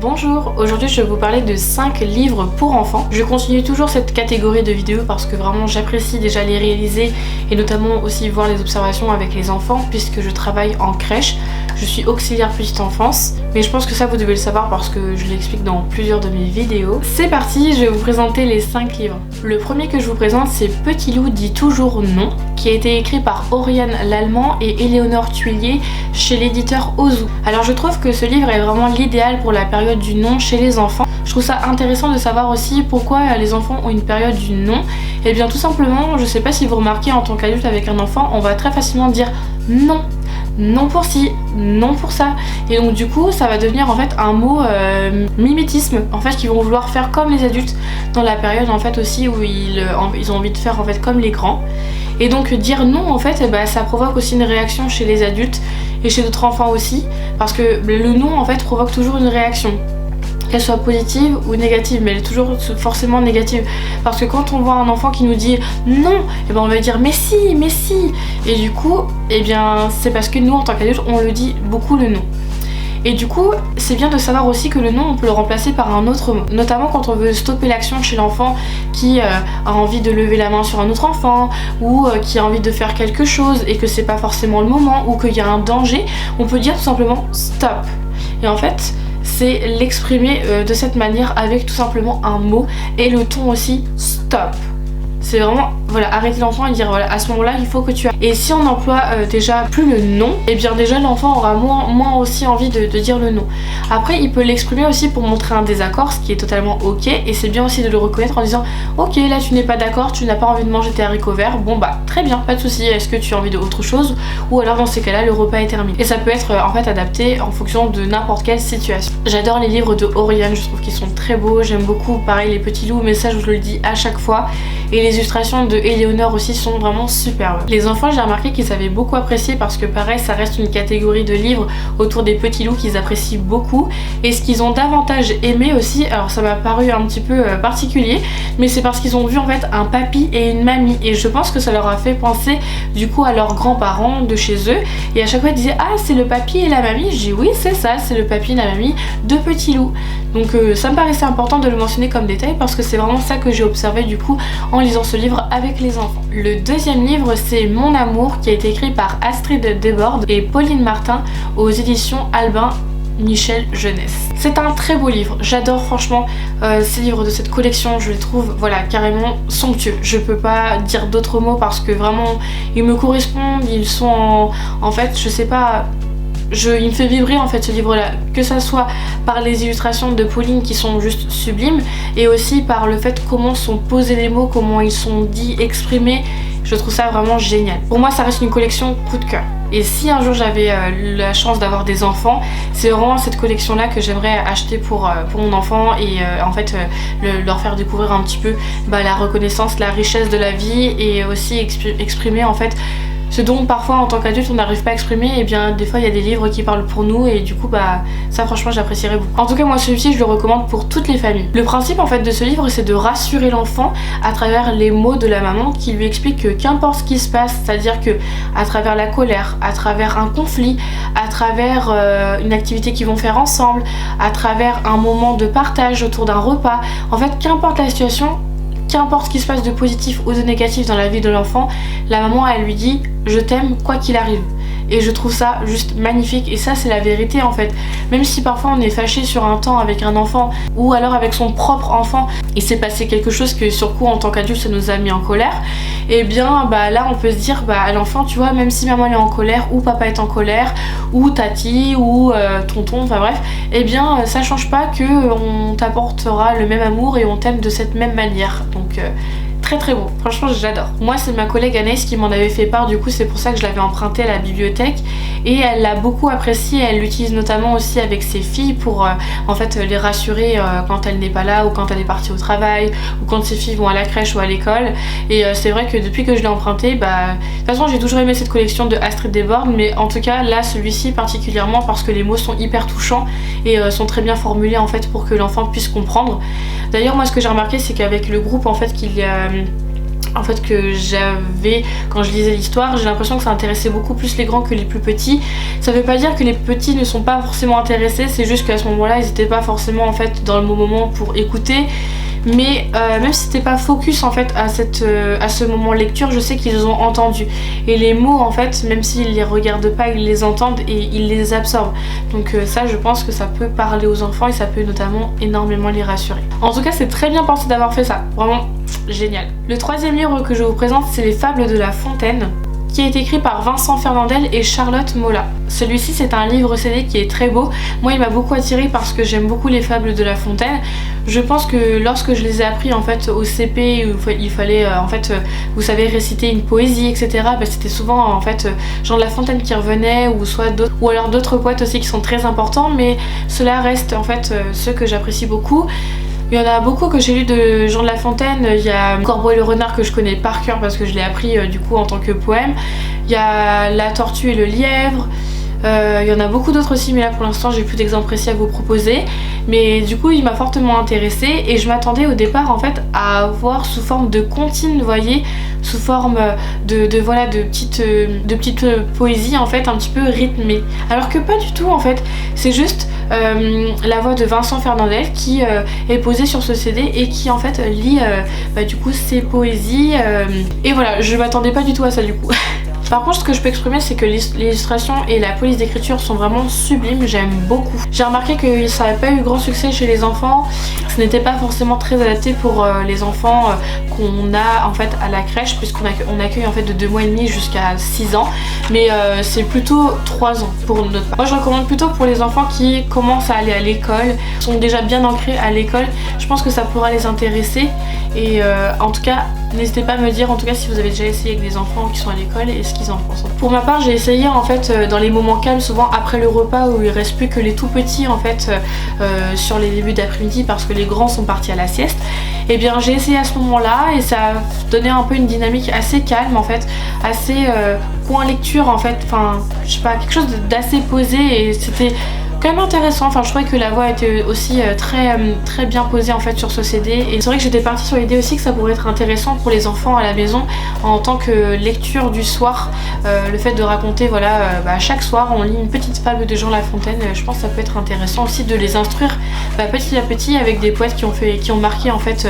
Bonjour, aujourd'hui je vais vous parler de 5 livres pour enfants. Je continue toujours cette catégorie de vidéos parce que vraiment j'apprécie déjà les réaliser et notamment aussi voir les observations avec les enfants puisque je travaille en crèche. Je suis auxiliaire petite enfance, mais je pense que ça vous devez le savoir parce que je l'explique dans plusieurs de mes vidéos. C'est parti, je vais vous présenter les 5 livres. Le premier que je vous présente c'est Petit loup dit toujours non, qui a été écrit par Oriane Lallemand et Éléonore Tuillier chez l'éditeur Ozu. Alors je trouve que ce livre est vraiment l'idéal pour la période du non chez les enfants. Je trouve ça intéressant de savoir aussi pourquoi les enfants ont une période du non. Et bien tout simplement, je sais pas si vous remarquez en tant qu'adulte avec un enfant, on va très facilement dire non. Non pour ci, non pour ça. Et donc du coup ça va devenir en fait un mot mimétisme en fait, qu'ils vont vouloir faire comme les adultes dans la période en fait aussi où ils ont envie de faire en fait comme les grands. Et donc dire non en fait ça provoque aussi une réaction chez les adultes et chez d'autres enfants aussi, parce que le non en fait provoque toujours une réaction, qu'elle soit positive ou négative, mais elle est toujours forcément négative, parce que quand on voit un enfant qui nous dit non, et on va dire mais si, et du coup c'est parce que nous en tant qu'adultes on le dit beaucoup le non. Et du coup, c'est bien de savoir aussi que le non, on peut le remplacer par un autre mot. Notamment quand on veut stopper l'action chez l'enfant qui a envie de lever la main sur un autre enfant, ou qui a envie de faire quelque chose et que c'est pas forcément le moment, ou qu'il y a un danger, on peut dire tout simplement stop. Et en fait, c'est l'exprimer de cette manière avec tout simplement un mot et le ton aussi stop. C'est vraiment, voilà, arrêter l'enfant et dire voilà, à ce moment-là il faut que tu... Et si on emploie déjà plus le non, et bien déjà l'enfant aura moins aussi envie de dire le non. Après il peut l'exprimer aussi pour montrer un désaccord, ce qui est totalement ok, et c'est bien aussi de le reconnaître en disant ok, là tu n'es pas d'accord, tu n'as pas envie de manger tes haricots verts, bon bah très bien, pas de souci, est-ce que tu as envie d'autre chose, ou alors dans ces cas-là le repas est terminé. Et ça peut être en fait adapté en fonction de n'importe quelle situation. J'adore les livres de Oriane, je trouve qu'ils sont très beaux, j'aime beaucoup pareil les petits loups, mais ça je vous le dis à chaque fois, et les illustrations de Éléonore aussi sont vraiment superbes. Les enfants, j'ai remarqué qu'ils savaient beaucoup apprécier parce que pareil, ça reste une catégorie de livres autour des petits loups qu'ils apprécient beaucoup, et ce qu'ils ont davantage aimé aussi, alors ça m'a paru un petit peu particulier, mais c'est parce qu'ils ont vu en fait un papy et une mamie, et je pense que ça leur a fait penser du coup à leurs grands-parents de chez eux, et à chaque fois ils disaient ah c'est le papy et la mamie, j'ai dit oui c'est ça, c'est le papy et la mamie de Petit loup. Donc ça me paraissait important de le mentionner comme détail parce que c'est vraiment ça que j'ai observé du coup en lisant ce livre avec les enfants. Le deuxième livre c'est Mon amour, qui a été écrit par Astrid Desbordes et Pauline Martin aux éditions Albin Michel Jeunesse. C'est un très beau livre, j'adore franchement ces livres de cette collection, je les trouve voilà carrément somptueux. Je peux pas dire d'autres mots parce que vraiment ils me correspondent, ils sont en fait je sais pas, il me fait vibrer en fait ce livre là, que ça soit par les illustrations de Pauline qui sont juste sublimes, et aussi par le fait comment sont posés les mots, comment ils sont dits, exprimés. Je trouve ça vraiment génial. Pour moi ça reste une collection coup de cœur. Et si un jour j'avais la chance d'avoir des enfants, c'est vraiment cette collection là que j'aimerais acheter pour mon enfant, et en fait leur faire découvrir un petit peu la reconnaissance, la richesse de la vie, et aussi exprimer en fait ce dont parfois en tant qu'adulte on n'arrive pas à exprimer. Et bien des fois il y a des livres qui parlent pour nous, et du coup ça franchement j'apprécierais beaucoup. En tout cas moi celui-ci je le recommande pour toutes les familles. Le principe en fait de ce livre c'est de rassurer l'enfant à travers les mots de la maman qui lui explique que qu'importe ce qui se passe, c'est-à-dire que à travers la colère, à travers un conflit, à travers une activité qu'ils vont faire ensemble, à travers un moment de partage autour d'un repas, en fait qu'importe la situation, qu'importe ce qui se passe de positif ou de négatif dans la vie de l'enfant, la maman elle lui dit je t'aime quoi qu'il arrive. Et je trouve ça juste magnifique, et ça c'est la vérité en fait. Même si parfois on est fâché sur un temps avec un enfant ou alors avec son propre enfant, il s'est passé quelque chose que sur coup en tant qu'adulte ça nous a mis en colère, et bien là on peut se dire à l'enfant tu vois, même si maman est en colère ou papa est en colère ou tati ou tonton, enfin bref, et bien ça change pas que on t'apportera le même amour et on t'aime de cette même manière. Donc très beau, franchement j'adore. Moi c'est ma collègue Anaïs qui m'en avait fait part, du coup c'est pour ça que je l'avais emprunté à la bibliothèque, et elle l'a beaucoup apprécié. Elle l'utilise notamment aussi avec ses filles pour en fait les rassurer quand elle n'est pas là, ou quand elle est partie au travail, ou quand ses filles vont à la crèche ou à l'école. Et c'est vrai que depuis que je l'ai emprunté, de toute façon j'ai toujours aimé cette collection de Astrid Desbordes, mais en tout cas là celui-ci particulièrement parce que les mots sont hyper touchants et sont très bien formulés en fait pour que l'enfant puisse comprendre. D'ailleurs moi ce que j'ai remarqué c'est qu'avec le groupe en fait en fait que j'avais quand je lisais l'histoire. J'ai l'impression que ça intéressait beaucoup plus les grands que les plus petits. Ça veut pas dire que les petits ne sont pas forcément intéressés, c'est juste qu'à ce moment-là ils n'étaient pas forcément en fait dans le bon moment pour écouter. Mais même si c'était pas focus en fait à ce moment lecture, je sais qu'ils ont entendu. Et les mots en fait, même s'ils les regardent pas, ils les entendent et ils les absorbent. Donc ça je pense que ça peut parler aux enfants et ça peut notamment énormément les rassurer. En tout cas c'est très bien pensé d'avoir fait ça, vraiment génial. Le troisième livre que je vous présente c'est Les Fables de La Fontaine, qui a été écrit par Vincent Fernandel et Charlotte Mola. Celui-ci c'est un livre CD qui est très beau. Moi il m'a beaucoup attiré parce que j'aime beaucoup les fables de La Fontaine. Je pense que lorsque je les ai appris en fait au CP où il fallait en fait vous savez réciter une poésie etc, bah, c'était souvent en fait Jean de La Fontaine qui revenait ou soit d'autres, ou alors d'autres poètes aussi qui sont très importants, mais cela reste en fait ceux que j'apprécie beaucoup. Il y en a beaucoup que j'ai lu de Jean de La Fontaine. Il y a Corbeau et le renard que je connais par cœur parce que je l'ai appris du coup en tant que poème. Il y a La tortue et le lièvre. Il y en a beaucoup d'autres aussi, mais là pour l'instant j'ai plus d'exemples précis à vous proposer. Mais du coup il m'a fortement intéressée et je m'attendais au départ en fait à avoir sous forme de comptine, vous voyez, sous forme de petites poésies en fait un petit peu rythmées. Alors que pas du tout en fait, c'est juste la voix de Vincent Fernandel qui est posée sur ce CD et qui en fait lit du coup ses poésies et voilà, je m'attendais pas du tout à ça du coup. Par contre, ce que je peux exprimer, c'est que l'illustration et la police d'écriture sont vraiment sublimes, j'aime beaucoup. J'ai remarqué que ça n'avait pas eu grand succès chez les enfants, ce n'était pas forcément très adapté pour les enfants qu'on a en fait à la crèche, puisqu'on accueille en fait de 2 mois et demi jusqu'à 6 ans, mais c'est plutôt 3 ans pour notre part. Moi je recommande plutôt pour les enfants qui commencent à aller à l'école, sont déjà bien ancrés à l'école, je pense que ça pourra les intéresser et en tout cas n'hésitez pas à me dire en tout cas si vous avez déjà essayé avec des enfants qui sont à l'école et ce qu'ils en pensent. Pour ma part j'ai essayé en fait dans les moments calmes, souvent après le repas où il reste plus que les tout petits en fait sur les débuts d'après-midi parce que les grands sont partis à la sieste. Et bien j'ai essayé à ce moment là et ça a donné un peu une dynamique assez calme en fait, assez point lecture en fait, enfin je sais pas, quelque chose d'assez posé et c'était quand même intéressant. Enfin je trouvais que la voix était aussi très bien posée en fait sur ce CD et c'est vrai que j'étais partie sur l'idée aussi que ça pourrait être intéressant pour les enfants à la maison en tant que lecture du soir, le fait de raconter voilà chaque soir on lit une petite fable de Jean La Fontaine. Je pense que ça peut être intéressant aussi de les instruire petit à petit avec des poètes qui ont marqué en fait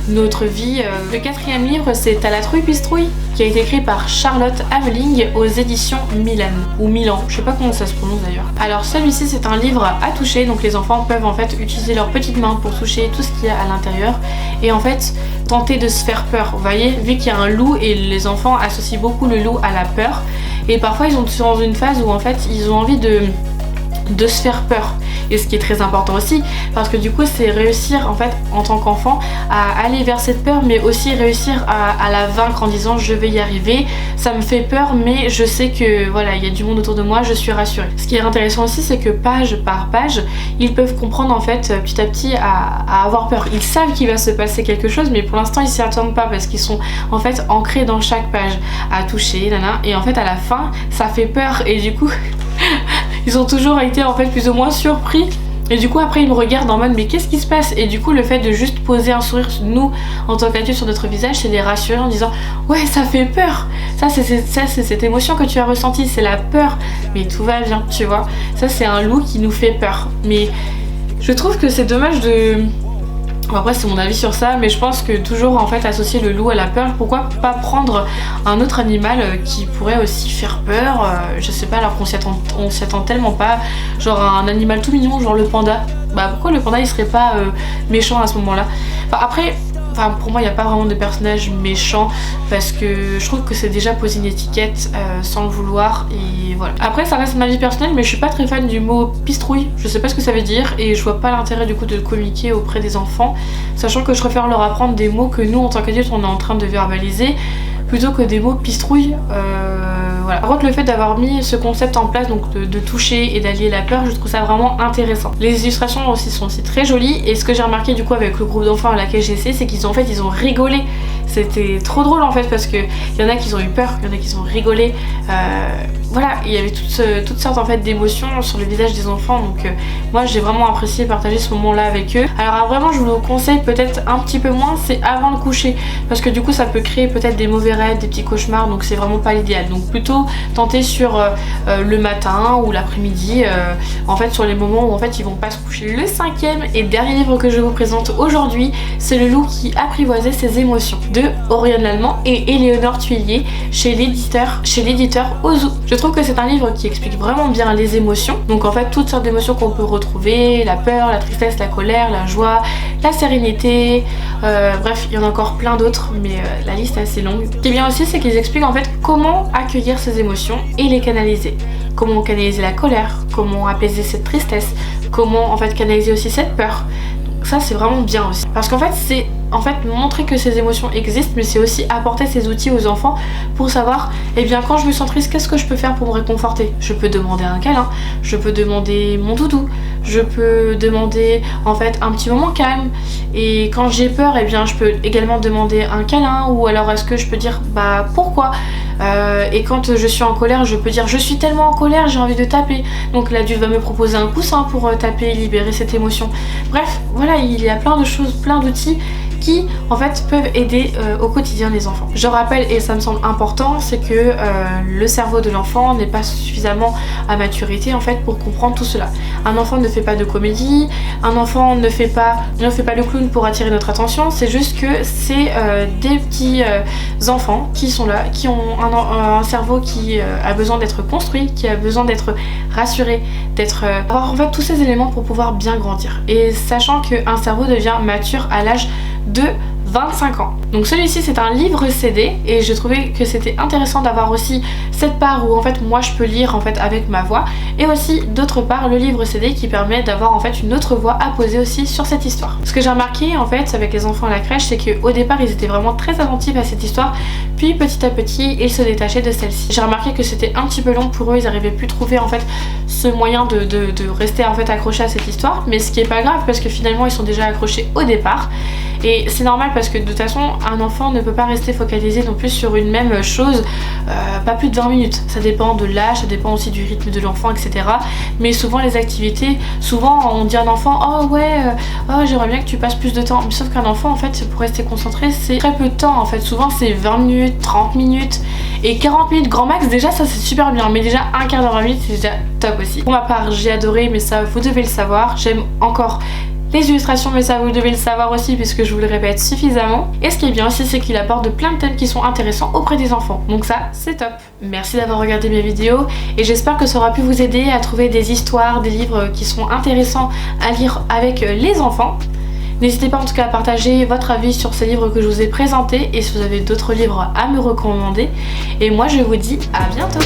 notre vie. Le quatrième livre c'est À la trouille pistrouille qui a été écrit par Charlotte Ameling aux éditions Milan ou Milan, je sais pas comment ça se prononce d'ailleurs. Alors celui-ci c'est un livre à toucher, donc les enfants peuvent en fait utiliser leurs petites mains pour toucher tout ce qu'il y a à l'intérieur et en fait tenter de se faire peur. Vous voyez, vu qu'il y a un loup et les enfants associent beaucoup le loup à la peur et parfois ils sont dans une phase où en fait ils ont envie de se faire peur. Et ce qui est très important aussi parce que du coup c'est réussir en fait en tant qu'enfant à aller vers cette peur mais aussi réussir à la vaincre en disant je vais y arriver, ça me fait peur mais je sais que voilà il y a du monde autour de moi, je suis rassurée. Ce qui est intéressant aussi c'est que page par page ils peuvent comprendre en fait petit à petit à avoir peur. Ils savent qu'il va se passer quelque chose mais pour l'instant ils s'y attendent pas parce qu'ils sont en fait ancrés dans chaque page à toucher et en fait à la fin ça fait peur et du coup ils ont toujours été en fait plus ou moins surpris et du coup après ils me regardent en mode mais qu'est-ce qui se passe, et du coup le fait de juste poser un sourire nous en tant qu'adultes sur notre visage c'est les rassurer en disant ouais ça fait peur, ça c'est cette émotion que tu as ressentie, c'est la peur mais tout va bien, tu vois, ça c'est un loup qui nous fait peur. Mais je trouve que c'est dommage de... Après c'est mon avis sur ça, mais je pense que toujours en fait associer le loup à la peur, pourquoi pas prendre un autre animal qui pourrait aussi faire peur, je sais pas, alors qu'on s'y attend tellement pas, genre un animal tout mignon genre le panda. Pourquoi le panda il serait pas méchant à ce moment là? Après pour moi il n'y a pas vraiment de personnage méchant parce que je trouve que c'est déjà poser une étiquette sans le vouloir et voilà. Après ça reste ma vie personnelle mais je suis pas très fan du mot pistrouille, je sais pas ce que ça veut dire et je vois pas l'intérêt du coup de communiquer auprès des enfants, sachant que je préfère leur apprendre des mots que nous en tant qu'adultes on est en train de verbaliser plutôt que des mots pistrouille. Voilà. Par contre le fait d'avoir mis ce concept en place, donc de toucher et d'allier la peur, je trouve ça vraiment intéressant. Les illustrations aussi sont aussi très jolies et ce que j'ai remarqué du coup avec le groupe d'enfants à laquelle j'ai essayé c'est qu'ils ont rigolé. C'était trop drôle en fait parce que il y en a qui ont eu peur, il y en a qui ont rigolé. Voilà, il y avait toutes sortes en fait d'émotions sur le visage des enfants, donc moi j'ai vraiment apprécié partager ce moment là avec eux. Alors vraiment je vous le conseille peut-être un petit peu moins, c'est avant le coucher, parce que du coup ça peut créer peut-être des mauvais rêves, des petits cauchemars, donc c'est vraiment pas l'idéal. Donc plutôt tenter sur le matin ou l'après-midi, en fait sur les moments où en fait ils vont pas se coucher. Le cinquième et dernier livre que je vous présente aujourd'hui, c'est Le loup qui apprivoisait ses émotions de Oriane Lallemand et Éléonore Tuillier chez l'éditeur Ozu. Je trouve que c'est un livre qui explique vraiment bien les émotions, donc en fait toutes sortes d'émotions qu'on peut retrouver, la peur, la tristesse, la colère, la joie, la sérénité, bref il y en a encore plein d'autres, mais la liste est assez longue. Ce qui est bien aussi, c'est qu'ils expliquent en fait comment accueillir ces émotions et les canaliser, comment canaliser la colère, comment apaiser cette tristesse, comment en fait canaliser aussi cette peur. Donc ça c'est vraiment bien aussi, parce qu'en fait c'est montrer que ces émotions existent, mais c'est aussi apporter ces outils aux enfants pour savoir, eh bien quand je me sens triste, qu'est-ce que je peux faire pour me réconforter? Je peux demander un câlin, je peux demander mon doudou, je peux demander en fait un petit moment calme, et quand j'ai peur, eh bien je peux également demander un câlin, ou alors est-ce que je peux dire bah pourquoi, et quand je suis en colère, je peux dire je suis tellement en colère, j'ai envie de taper, donc l'adulte va me proposer un coussin pour taper et libérer cette émotion. Bref, voilà, il y a plein de choses, plein d'outils qui en fait peuvent aider au quotidien les enfants. Je rappelle, et ça me semble important, c'est que le cerveau de l'enfant n'est pas suffisamment à maturité en fait pour comprendre tout cela. Un enfant ne fait pas de comédie, un enfant ne fait pas le clown pour attirer notre attention, c'est juste que c'est des petits enfants qui sont là, qui ont un cerveau qui a besoin d'être construit, qui a besoin d'être rassuré, avoir en fait tous ces éléments pour pouvoir bien grandir. Et sachant qu'un cerveau devient mature à l'âge de 25 ans. Donc celui-ci c'est un livre CD, et je trouvais que c'était intéressant d'avoir aussi cette part où en fait moi je peux lire en fait avec ma voix, et aussi d'autre part le livre CD qui permet d'avoir en fait une autre voix à poser aussi sur cette histoire. Ce que j'ai remarqué en fait avec les enfants à la crèche, c'est qu'au départ ils étaient vraiment très attentifs à cette histoire, puis petit à petit ils se détachaient de celle-ci. J'ai remarqué que c'était un petit peu long pour eux, ils n'arrivaient plus à trouver en fait ce moyen de rester en fait accrochés à cette histoire, mais ce qui est pas grave parce que finalement ils sont déjà accrochés au départ, et c'est normal parce que de toute façon un enfant ne peut pas rester focalisé non plus sur une même chose pas plus de 20 minutes. Ça dépend de l'âge, ça dépend aussi du rythme de l'enfant, etc. Mais souvent les activités, souvent on dit à un enfant oh ouais, oh j'aimerais bien que tu passes plus de temps, mais sauf qu'un enfant en fait pour rester concentré c'est très peu de temps en fait. Souvent c'est 20 minutes, 30 minutes et 40 minutes grand max, déjà ça c'est super bien, mais déjà un quart d'heure, 20 minutes c'est déjà top aussi. Pour ma part j'ai adoré, mais ça vous devez le savoir, j'aime encore les illustrations, mais ça vous devez le savoir aussi puisque je vous le répète suffisamment. Et ce qui est bien aussi, c'est qu'il apporte plein de thèmes qui sont intéressants auprès des enfants, donc ça c'est top. Merci d'avoir regardé mes vidéos, et j'espère que ça aura pu vous aider à trouver des histoires, des livres qui sont intéressants à lire avec les enfants. N'hésitez pas en tout cas à partager votre avis sur ces livres que je vous ai présentés, et si vous avez d'autres livres à me recommander. Et moi je vous dis à bientôt.